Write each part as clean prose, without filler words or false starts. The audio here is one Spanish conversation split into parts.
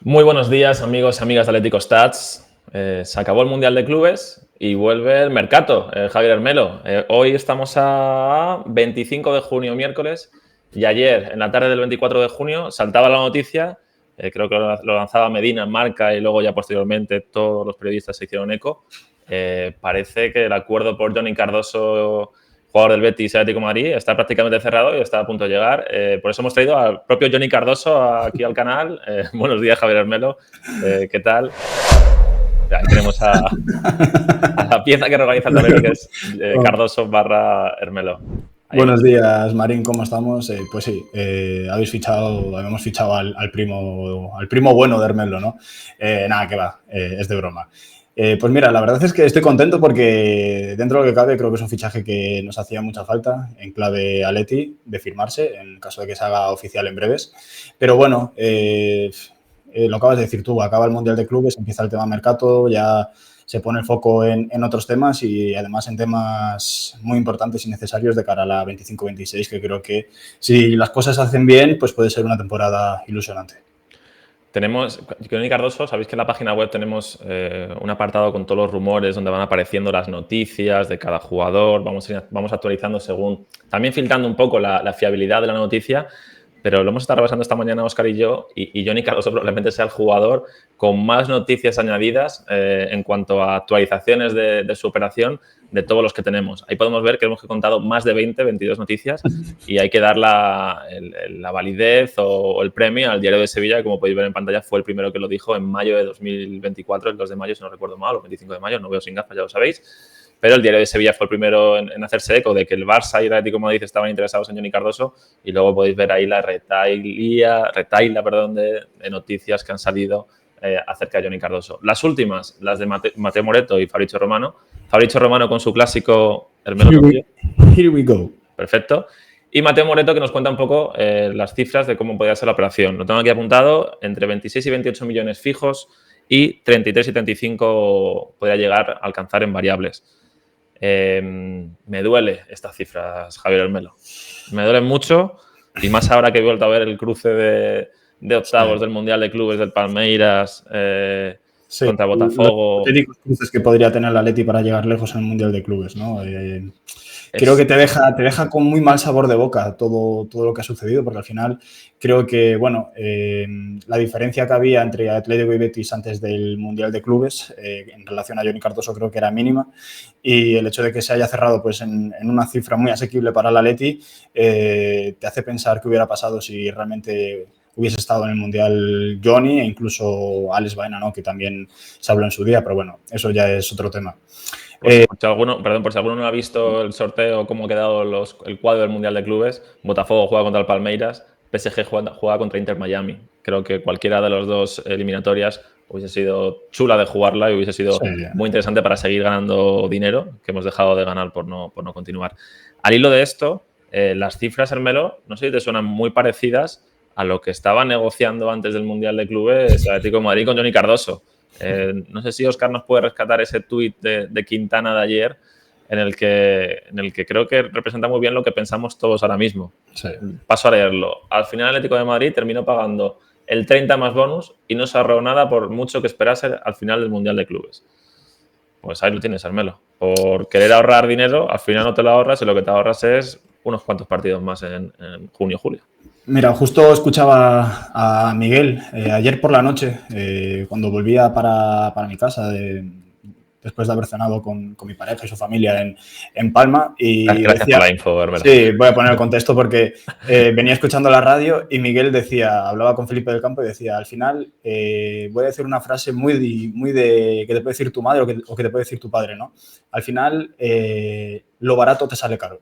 Muy buenos días, amigos y amigas de Atlético Stats. Se acabó el Mundial de Clubes y vuelve el Mercato, Javier Hermelo. Hoy estamos a 25 de junio, miércoles, y ayer, en la tarde del 24 de junio, saltaba la noticia, creo que lo lanzaba Medina en Marca y luego ya posteriormente todos los periodistas se hicieron eco. Parece que el acuerdo por Johnny Cardoso, jugador del Betis y Atlético de Madrid, está prácticamente cerrado y está a punto de llegar. Por eso hemos traído al propio Johnny Cardoso aquí al canal. Buenos días, Javier Hermelo. ¿Qué tal? Ahí tenemos a la pieza que organiza el tablero, que es Cardoso / Hermelo. Buenos días, Marín, ¿cómo estamos? Pues sí, habíamos fichado al primo bueno de Hermelo, ¿no? Nada, que va, es de broma. Pues mira, la verdad es que estoy contento porque dentro de lo que cabe creo que es un fichaje que nos hacía mucha falta en clave Atleti de firmarse, en caso de que se haga oficial en breves. Pero bueno, lo acabas de decir tú, acaba el Mundial de Clubes, empieza el tema mercado, ya se pone el foco en otros temas y además en temas muy importantes y necesarios de cara a la 25-26, que creo que si las cosas se hacen bien, pues puede ser una temporada ilusionante. Tenemos, Johnny Cardoso, sabéis que en la página web tenemos un apartado con todos los rumores donde van apareciendo las noticias de cada jugador, vamos actualizando según, también filtrando un poco la fiabilidad de la noticia, pero lo hemos estado repasando esta mañana Óscar y yo, y Johnny Cardoso probablemente sea el jugador con más noticias añadidas en cuanto a actualizaciones de su operación de todos los que tenemos. Ahí podemos ver que hemos contado más de 22 noticias y hay que dar la validez o el premio al Diario de Sevilla, que como podéis ver en pantalla fue el primero que lo dijo en mayo de 2024, el 2 de mayo, si no recuerdo mal, o el 25 de mayo, no veo sin gafas, ya lo sabéis. Pero el Diario de Sevilla fue el primero en hacerse eco de que el Barça y el Atlético de Madrid estaban interesados en Johnny Cardoso y luego podéis ver ahí la retaila de noticias que han salido acerca de Johnny Cardoso. Las últimas, las de Mateo Moretto y Fabrizio Romano. Fabrizio Romano con su clásico Hermelo. Here we go. Perfecto. Y Mateo Moretto que nos cuenta un poco las cifras de cómo podría ser la operación. Lo tengo aquí apuntado, entre 26 y 28 millones fijos y 33 y 35 podría llegar a alcanzar en variables. Me duele estas cifras, Javier Hermelo. Me duelen mucho y más ahora que he vuelto a ver el cruce de octavos del Mundial de Clubes del Palmeiras contra Botafogo. Los técnicos cruces que podría tener la Atleti para llegar lejos en el Mundial de Clubes, ¿no? Creo que te deja con muy mal sabor de boca todo lo que ha sucedido, porque al final creo que, bueno, la diferencia que había entre Atlético y Betis antes del Mundial de Clubes en relación a Johnny Cardoso creo que era mínima, y el hecho de que se haya cerrado pues en una cifra muy asequible para el Atleti te hace pensar qué hubiera pasado si realmente hubiese estado en el Mundial Johnny e incluso Alex Baena, ¿no? Que también se habló en su día, pero bueno, eso ya es otro tema. Por si alguno no ha visto el sorteo, cómo ha quedado el cuadro del Mundial de Clubes, Botafogo juega contra el Palmeiras, PSG juega contra Inter Miami. Creo que cualquiera de las dos eliminatorias hubiese sido chula de jugarla y hubiese sido muy interesante para seguir ganando dinero, que hemos dejado de ganar por no continuar. Al hilo de esto, las cifras, Hermelo, no sé si te suenan muy parecidas a lo que estaba negociando antes del Mundial de Clubes Atlético de Madrid con Johnny Cardoso. No sé si Óscar nos puede rescatar ese tuit de Quintana de ayer en el que creo que representa muy bien lo que pensamos todos ahora mismo. Sí. Paso a leerlo. Al final el Atlético de Madrid terminó pagando el 30 más bonus y no se ahorró nada por mucho que esperase al final del Mundial de Clubes. Pues ahí lo tienes, Hermelo. Por querer ahorrar dinero, al final no te lo ahorras y lo que te ahorras es unos cuantos partidos más en junio, julio. Mira, justo escuchaba a Miguel ayer por la noche, cuando volvía para mi casa, después de haber cenado con mi pareja y su familia en Palma. Y gracias por la info, Hermelo. Sí, voy a poner el contexto porque venía escuchando la radio y Miguel hablaba con Felipe del Campo y decía, al final voy a decir una frase muy de que te puede decir tu madre o que te puede decir tu padre, ¿no? Al final, lo barato te sale caro.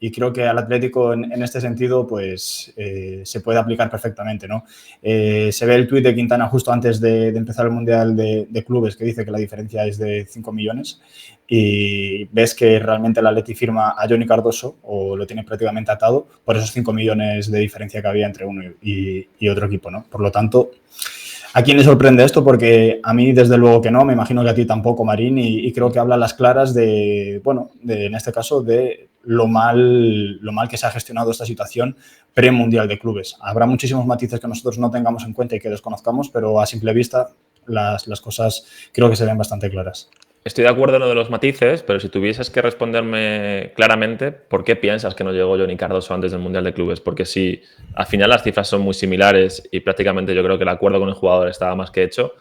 Y creo que al Atlético en este sentido pues se puede aplicar perfectamente, ¿no? Se ve el tuit de Quintana justo antes de empezar el Mundial de Clubes que dice que la diferencia es de 5 millones y ves que realmente el Atleti firma a Johnny Cardoso o lo tiene prácticamente atado por esos 5 millones de diferencia que había entre uno y otro equipo, ¿no? Por lo tanto, ¿A quién le sorprende esto? Porque a mí, desde luego que no, me imagino que a ti tampoco, Marín, y creo que habla a las claras de, bueno, en este caso, de lo mal que se ha gestionado esta situación pre-mundial de clubes. Habrá muchísimos matices que nosotros no tengamos en cuenta y que desconozcamos, pero a simple vista las cosas creo que se ven bastante claras. Estoy de acuerdo en lo de los matices, pero si tuvieses que responderme claramente, ¿por qué piensas que no llegó Johnny Cardoso antes del Mundial de Clubes? Porque si al final las cifras son muy similares y prácticamente yo creo que el acuerdo con el jugador estaba más que hecho,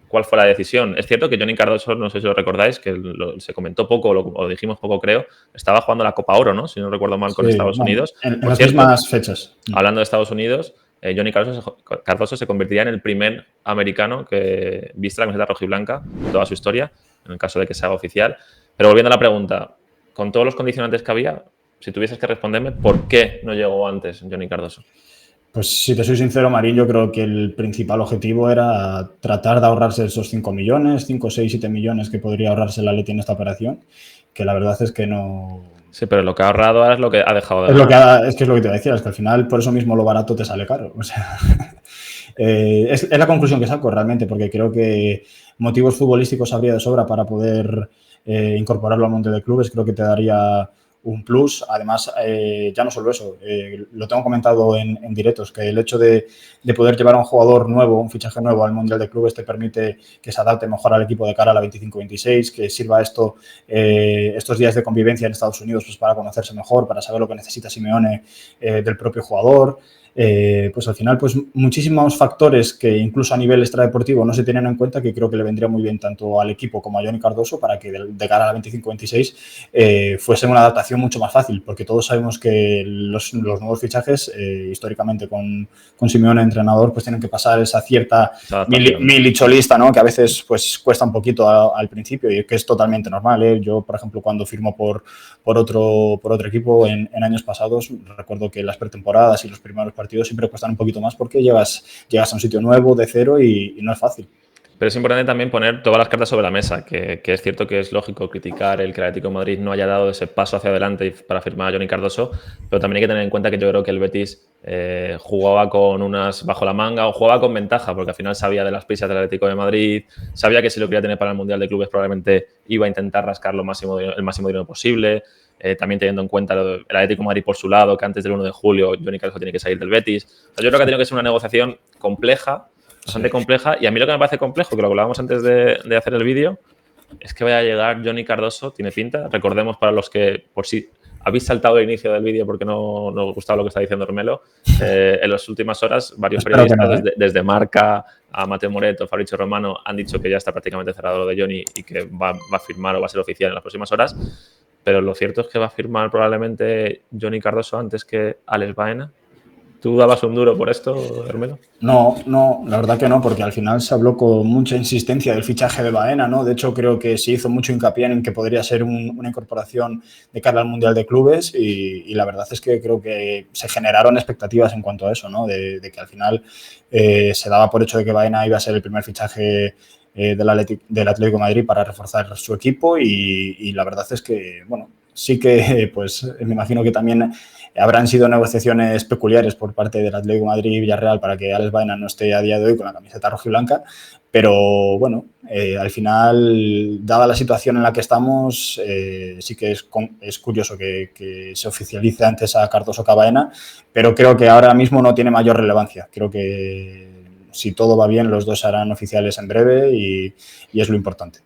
¿cuál fue la decisión? Es cierto que Johnny Cardoso, no sé si lo recordáis, que se comentó poco, o dijimos poco, creo, estaba jugando la Copa Oro, ¿no? Si no recuerdo mal, con Sí, Estados bueno, Unidos. en Por las cierto, mismas fechas. hablando de Estados Unidos, Johnny Cardoso se convertiría en el primer americano que viste la camiseta rojiblanca en toda su historia, en el caso de que se haga oficial. Pero volviendo a la pregunta, con todos los condicionantes que había, si tuvieses que responderme, ¿por qué no llegó antes Johnny Cardoso? Pues si te soy sincero, Marín, yo creo que el principal objetivo era tratar de ahorrarse esos 5 millones, 5, 6, 7 millones que podría ahorrarse el Atleti en esta operación, que la verdad es que no... Sí, pero lo que ha ahorrado ahora es lo que ha dejado de Es, ganar. es que es lo que te decía, es que al final por eso mismo lo barato te sale caro. O sea, es la conclusión que saco realmente, porque creo que motivos futbolísticos habría de sobra para poder incorporarlo al mundo de clubes. Creo que te daría un plus. Además, ya no solo eso, lo tengo comentado en directos, que el hecho de poder llevar a un jugador nuevo, un fichaje nuevo al Mundial de Clubes te permite que se adapte mejor al equipo de cara a la 25-26, que sirva esto, estos días de convivencia en Estados Unidos pues para conocerse mejor, para saber lo que necesita Simeone del propio jugador. Pues al final, pues muchísimos factores que incluso a nivel extradeportivo no se tienen en cuenta, que creo que le vendría muy bien tanto al equipo como a Johnny Cardoso para que de cara a la 25-26 fuese una adaptación mucho más fácil, porque todos sabemos que los nuevos fichajes, históricamente con Simeone entrenador, pues tienen que pasar esa cierta milicholista, ¿no? Que a veces pues cuesta un poquito al principio y que es totalmente normal, ¿eh? Yo, por ejemplo, cuando firmo por otro equipo en años pasados, recuerdo que las pretemporadas y los primeros partidos siempre cuestan un poquito más porque llegas a un sitio nuevo de cero y no es fácil. Pero es importante también poner todas las cartas sobre la mesa, que es cierto que es lógico criticar el que el Atlético de Madrid no haya dado ese paso hacia adelante para firmar a Johnny Cardoso, pero también hay que tener en cuenta que yo creo que el Betis jugaba con unas bajo la manga o jugaba con ventaja, porque al final sabía de las prisas del Atlético de Madrid, sabía que si lo quería tener para el Mundial de Clubes probablemente iba a intentar rascar el máximo dinero posible. También teniendo en cuenta el Atlético de Madrid por su lado, que antes del 1 de julio Johnny Cardoso tiene que salir del Betis. O sea, yo creo que ha tenido que ser una negociación compleja, bastante compleja, y a mí lo que me parece complejo, que lo hablábamos antes de hacer el vídeo, es que vaya a llegar Johnny Cardoso, tiene pinta. Recordemos para los que, por si habéis saltado el inicio del vídeo porque no os gustaba lo que está diciendo Hermelo, en las últimas horas varios periodistas, desde Marca a Mateo Moreto, Fabrizio Romano, han dicho que ya está prácticamente cerrado lo de Johnny y que va a firmar o va a ser oficial en las próximas horas, pero lo cierto es que va a firmar probablemente Johnny Cardoso antes que Alex Baena. ¿Tú dabas un duro por esto, Hermelo? No, la verdad que no, porque al final se habló con mucha insistencia del fichaje de Baena, ¿no? De hecho, creo que se hizo mucho hincapié en que podría ser una incorporación de cara al Mundial de Clubes y la verdad es que creo que se generaron expectativas en cuanto a eso, ¿no? De que al final se daba por hecho de que Baena iba a ser el primer fichaje del Atlético de Madrid para reforzar su equipo y la verdad es que, bueno, sí que pues me imagino que también habrán sido negociaciones peculiares por parte del Atlético de Madrid y Villarreal para que Alex Baena no esté a día de hoy con la camiseta rojiblanca, pero bueno, al final, dada la situación en la que estamos, sí que es curioso que se oficialice antes a Cardoso que a Baena, pero creo que ahora mismo no tiene mayor relevancia. Creo que si todo va bien, los dos serán oficiales en breve y es lo importante.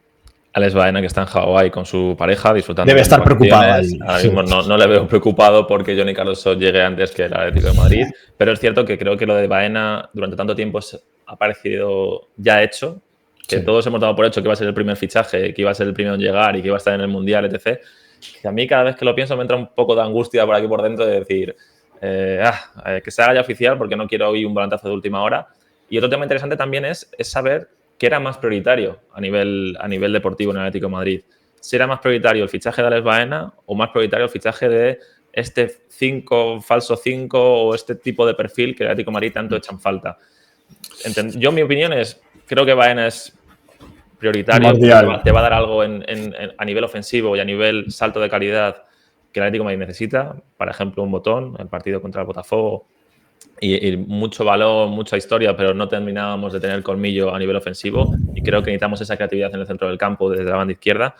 Alex Baena, que está en Hawái con su pareja, disfrutando. Debe estar preocupado ahí. Ahora mismo no le veo preocupado porque Johnny Cardoso llegue antes que el Atlético de Madrid, pero es cierto que creo que lo de Baena durante tanto tiempo ha parecido ya hecho, que todos hemos dado por hecho que iba a ser el primer fichaje, que iba a ser el primero en llegar y que iba a estar en el Mundial, etc. Que a mí cada vez que lo pienso me entra un poco de angustia por aquí por dentro de decir que se haga ya oficial porque no quiero oír un volantazo de última hora. Y otro tema interesante también es saber qué era más prioritario a nivel deportivo en el Atlético de Madrid. Si era más prioritario el fichaje de Alex Baena o más prioritario el fichaje de este falso 5 o este tipo de perfil que el Atlético de Madrid tanto echan falta. Yo, mi opinión es, creo que Baena es prioritario, te va a dar algo a nivel ofensivo y a nivel salto de calidad que el Atlético de Madrid necesita. Por ejemplo, un botón, el partido contra el Botafogo y mucho valor, mucha historia, pero no terminábamos de tener colmillo a nivel ofensivo y creo que necesitamos esa creatividad en el centro del campo desde la banda izquierda.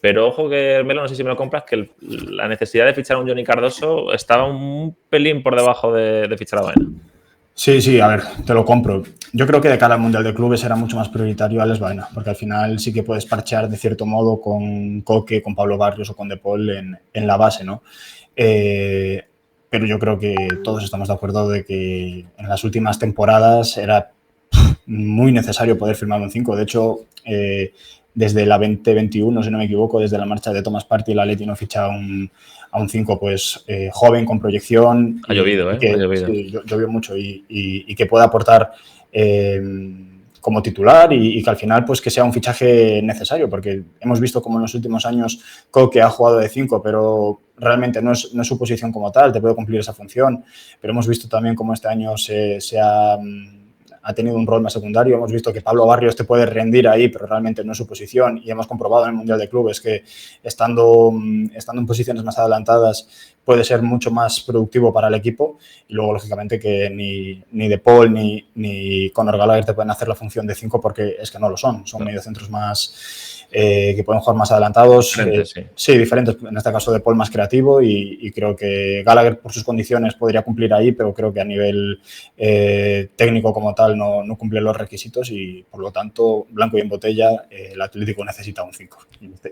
Pero ojo que, Melo, no sé si me lo compras, que la necesidad de fichar a un Johnny Cardoso estaba un pelín por debajo de fichar a Baena. Sí, a ver, te lo compro. Yo creo que de cara al Mundial de Clubes era mucho más prioritario Alex Baena, porque al final sí que puedes parchear de cierto modo con Coque, con Pablo Barrios o con De Paul en la base, ¿no? Pero yo creo que todos estamos de acuerdo de que en las últimas temporadas era muy necesario poder firmar un 5. De hecho, desde la 2021, si no me equivoco, desde la marcha de Thomas Partey, el Atleti no ficha a un 5 pues, joven, con proyección. Ha llovido, ¿eh? Ha llovido. Sí, llovió mucho y que pueda aportar como titular y que al final pues que sea un fichaje necesario, porque hemos visto como en los últimos años Coque ha jugado de 5, pero realmente no es su posición como tal, te puede cumplir esa función, pero hemos visto también cómo este año se ha tenido un rol más secundario. Hemos visto que Pablo Barrios te puede rendir ahí, pero realmente no es su posición, y hemos comprobado en el Mundial de Clubes que estando en posiciones más adelantadas puede ser mucho más productivo para el equipo. Y luego, lógicamente, que ni De Paul ni Conor Gallagher te pueden hacer la función de 5 porque es que no lo son mediocentros más que pueden jugar más adelantados. Sí, diferentes. En este caso, De Paul más creativo y creo que Gallagher por sus condiciones podría cumplir ahí, pero creo que a nivel técnico como tal no cumple los requisitos y por lo tanto, blanco y en botella, el Atlético necesita un 5.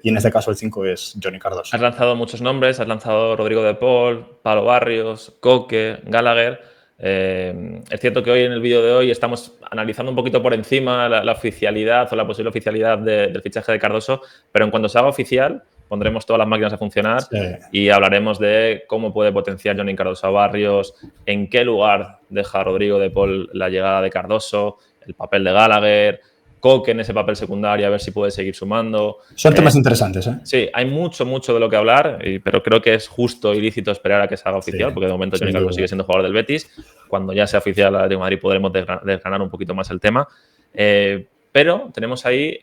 Y en este caso el 5 es Johnny Cardoso. Has lanzado muchos nombres, has lanzado Rodrigo De Paul, Pablo Barrios, Coque, Gallagher. Es cierto que hoy en el vídeo de hoy estamos analizando un poquito por encima la oficialidad o la posible oficialidad del fichaje de Cardoso, pero en cuanto se haga oficial pondremos todas las máquinas a funcionar y hablaremos de cómo puede potenciar Johnny Cardoso a Barrios, en qué lugar deja Rodrigo De Paul la llegada de Cardoso, el papel de Gallagher, Coque en ese papel secundario, a ver si puede seguir sumando. Son temas interesantes, ¿eh? Sí, hay mucho de lo que hablar, pero creo que es justo y lícito esperar a que se haga oficial, porque de momento Johnny Cardoso sigue siendo jugador del Betis. Cuando ya sea oficial el Atlético de Madrid podremos desgranar un poquito más el tema. Pero tenemos ahí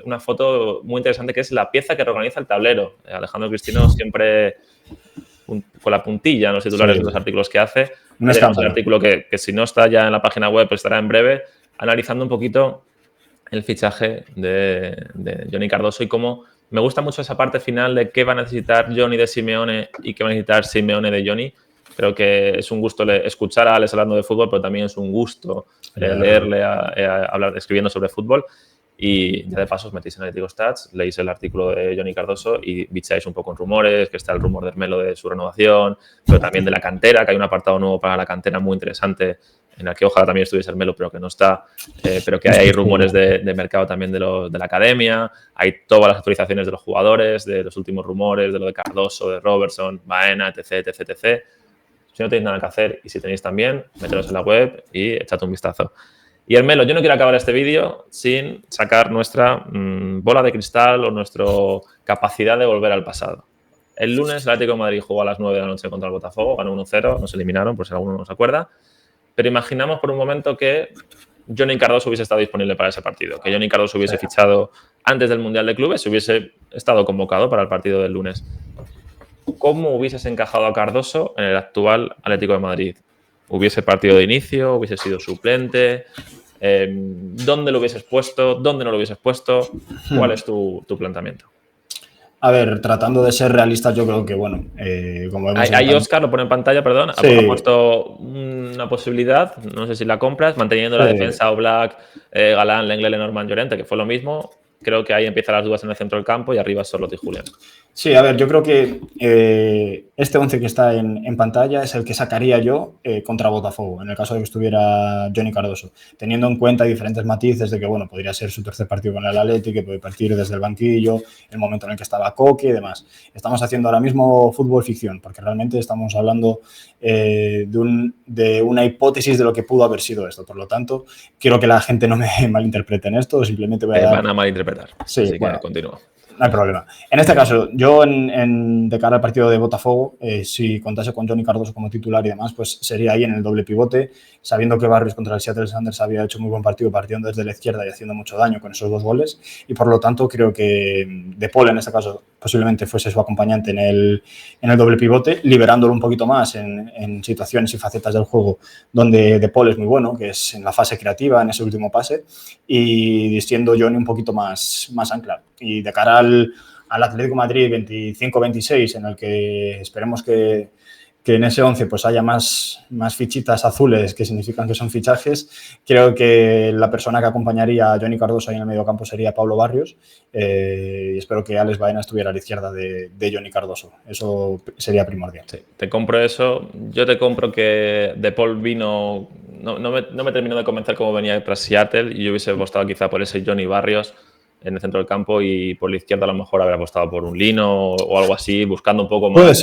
una foto muy interesante que es la pieza que reorganiza el tablero. Alejandro Cristino siempre con la puntilla en los titulares de los artículos que hace. Tenemos el artículo que si no está ya en la página web, pues estará en breve, analizando un poquito el fichaje de Johnny Cardoso y cómo me gusta mucho esa parte final de qué va a necesitar Johnny de Simeone y qué va a necesitar Simeone de Johnny. Creo que es un gusto escuchar a Alex hablando de fútbol, pero también es un gusto leerle hablar, escribiendo sobre fútbol. Y ya de paso os metéis en Atlético Stats, leéis el artículo de Johnny Cardoso y bicháis un poco en rumores, que está el rumor de Hermelo de su renovación, pero también de la cantera, que hay un apartado nuevo para la cantera muy interesante, en el que ojalá también estuviese Hermelo, pero que no está, pero que hay rumores de mercado también de la academia, hay todas las actualizaciones de los jugadores, de los últimos rumores, de lo de Cardoso, de Robertson, Baena, etc. Si no tenéis nada que hacer y si tenéis también, meteros en la web y echad un vistazo. Y Hermelo, yo no quiero acabar este vídeo sin sacar nuestra bola de cristal o nuestra capacidad de volver al pasado. El lunes el Atlético de Madrid jugó a las 9 de la noche contra el Botafogo, ganó 1-0, nos eliminaron, por si alguno no se acuerda. Pero imaginamos por un momento que Johnny Cardoso hubiese estado disponible para ese partido, que Johnny Cardoso hubiese fichado antes del Mundial de Clubes, se hubiese estado convocado para el partido del lunes. ¿Cómo hubieses encajado a Cardoso en el actual Atlético de Madrid? ¿Hubiese partido de inicio? ¿Hubiese sido suplente? ¿Dónde lo hubieses puesto? ¿Dónde no lo hubieses puesto? ¿Cuál es tu planteamiento? A ver, tratando de ser realistas, yo creo que, bueno, como vemos... Ahí Óscar lo pone en pantalla, perdón. Sí. Ha puesto una posibilidad, no sé si la compras, manteniendo la defensa Oblak, Galán, Lenglet, Norman, Llorente, que fue lo mismo. Creo que ahí empiezan las dudas en el centro del campo y arriba solo Julián. Sí, a ver, yo creo que este 11 que está en pantalla es el que sacaría yo contra Botafogo, en el caso de que estuviera Johnny Cardoso, teniendo en cuenta diferentes matices de que, bueno, podría ser su tercer partido con el Atleti, que puede partir desde el banquillo, el momento en el que estaba Coque y demás. Estamos haciendo ahora mismo fútbol ficción, porque realmente estamos hablando de una hipótesis de lo que pudo haber sido esto. Por lo tanto, quiero que la gente no me malinterprete en esto, simplemente voy a dar... Van a malinterpretar. Sí, así bueno, que continúa. no hay problema. En este caso, yo de cara al partido de Botafogo, si contase con Johnny Cardoso como titular y demás, pues sería ahí en el doble pivote, sabiendo que Barrios contra el Seattle Sounders había hecho muy buen partido partiendo desde la izquierda y haciendo mucho daño con esos 2 goles, y por lo tanto creo que De Paul en este caso posiblemente fuese su acompañante en el doble pivote, liberándolo un poquito más en situaciones y facetas del juego donde De Paul es muy bueno, que es en la fase creativa, en ese último pase, y siendo Johnny un poquito más ancla. Y de cara al Atlético de Madrid 25-26, en el que esperemos que en ese 11 pues haya más fichitas azules que significan que son fichajes, creo que la persona que acompañaría a Johnny Cardoso ahí en el medio campo sería Pablo Barrios, y espero que Alex Baena estuviera a la izquierda de Johnny Cardoso. Eso sería primordial. Sí, te compro eso. Yo te compro que De Paul vino... No me terminó de convencer cómo venía tras Seattle, y yo hubiese apostado quizá por ese Johnny Barrios en el centro del campo, y por la izquierda a lo mejor habría apostado por un Lino o algo así, buscando un poco más. Puede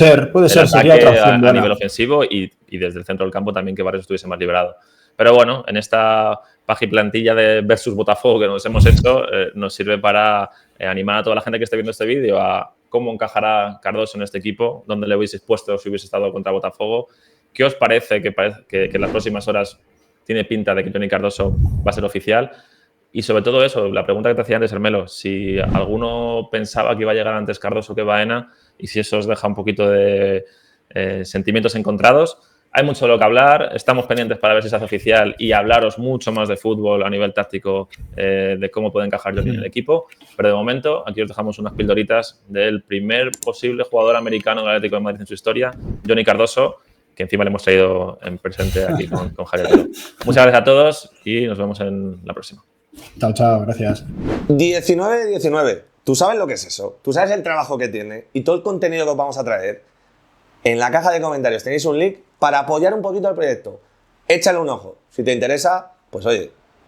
ser, sería otra opción a nivel ofensivo, y desde el centro del campo también que Barrios estuviese más liberado. Pero bueno, en esta plantilla de versus Botafogo que nos hemos hecho, nos sirve para animar a toda la gente que esté viendo este vídeo a cómo encajará Cardoso en este equipo, dónde le hubieseis puesto si hubiese estado contra Botafogo. ¿Qué os parece que en las próximas horas tiene pinta de que Johnny Cardoso va a ser oficial? Y sobre todo eso, la pregunta que te hacía antes, Hermelo, si alguno pensaba que iba a llegar antes Cardoso que Baena, y si eso os deja un poquito de sentimientos encontrados. Hay mucho de lo que hablar, estamos pendientes para ver si se hace oficial y hablaros mucho más de fútbol a nivel táctico, de cómo puede encajar Johnny en el equipo. Pero de momento, aquí os dejamos unas pildoritas del primer posible jugador americano del Atlético de Madrid en su historia, Johnny Cardoso, que encima le hemos traído en presente aquí con Javier Toro. Muchas gracias a todos y nos vemos en la próxima. Chao, gracias. 19-19. ¿Tú sabes lo que es eso? ¿Tú sabes el trabajo que tiene y todo el contenido que os vamos a traer? En la caja de comentarios tenéis un link para apoyar un poquito el proyecto. Échale un ojo. Si te interesa, pues oye,